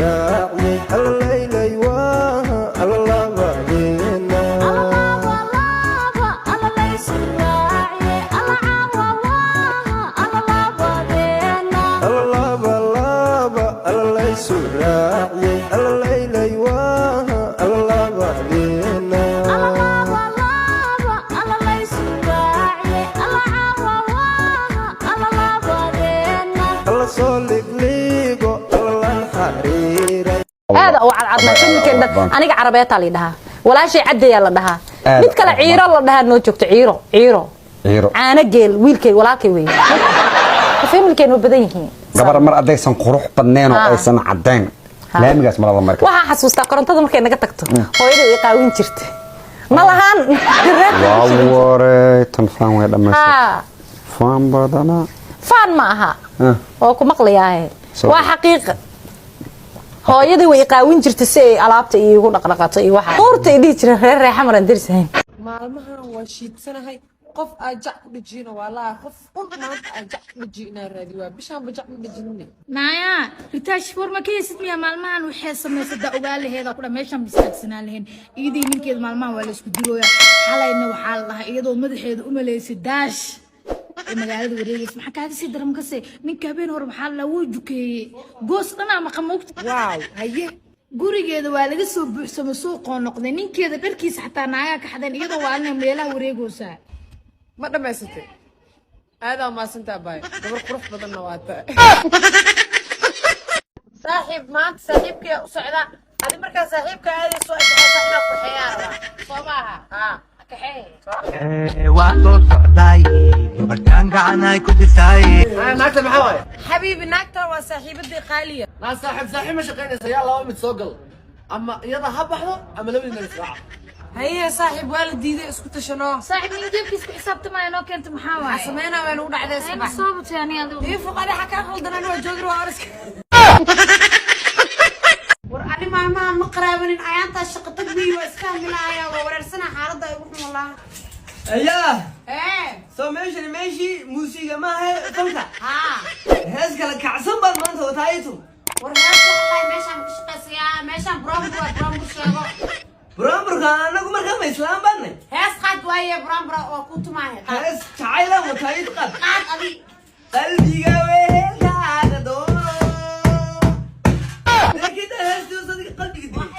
سراعي الليلي واه الله بعدينا الله سراعي الله سراعي الليلي واه الله بعدينا الله سراعي الله صولك ليقو الله الحريري هذا وعلى عظمة كده أنا عربيات علي لها ولا شيء عدي يلا لها مثل عيرة الله لها نوجك عيرة أنا جيل ويلكي ولا كوي فهم الكين وبدينه gabar mar adaysan qurux badneen oo aysan cadeyn laamigaas mar alla markaa waxa xasuustaa korontada markay naga tagto hooyada ay qaawin jirtay ma lahan waaware tan faan way dhameysay faan badana faan ma aha oo ku maqlayahay waa xaqiiqo hooyada way qaawin jirtay si ay alaabta iigu dhaqdhaqaato iyo waxa qoorta idii jiray reer xamaran dirsayn maalmahan waa shiidsanahay qof ajac ku dhijino walaa qof maanta ajac ku dhijina raadi waa bishaan bajac ku dhijinne naya ritaash forma kaysid miya maalmahan waxay sameysada ogaalaheeda ku dhameeshan bisaagsanaa lahayn iyadii ninkeed maalmahan waa la isku dirooya xalayna waxaa la dhahay iyadoo madaxeeda u maleysay daash magaalada wareegaysa maxaa kaaga sii daram kase ninka habeen hore waxaa la wujukeeyay goos dhana ma qamoogta waaw haye gurigeeda waa laga soo buuxsamay suuqoo noqday ninkeeda dharkiisa xataa naaga ka xadeen iyadoo waa meelaha wareegaysa ma dhamaysatay aada ma santa baay gabar qurux badan waata saaxiib maanta saaxiibkii u socda adi markaa saaxiibka aad soo isxaysa inaad ku xiyaarada Soomaha kaxee waa soo socday gabartan gacanay ku disay naagta maxaa waay xabiibi naagta waa saaxiibadii qaaliya la saaxiib ma shaqeynaysa yaa laba mid soo gal ama iyada ha baxdo ama labadina israaca هي صاحب والدي اسكو تشنو صاحب من جيبك اسكو حسابته ما انا كنت محاوله سمينا وين ودعده صباح صوبت يعني هي فوق علي حكا خلدنا انا جوجر وارسك وراني ما مقرابين عيانتا شقتك بي واسكان ملايا وررسنا حالده يوحنا والله اياه ايه سو ماشي موسيقى ما هي فلكه هاز كلا كعسن بان ما انت وتايتو ورهاس والله ماشان كشقسيا ماشان برامبر شيغو برامبر كان أنا كمر كم إسلام بني هاس قد ويا برامبر وكنت معي هاس تعيلا متايد قد أبي قلبي قوي كعادة دورو لكن هاس توصل قلبي قديم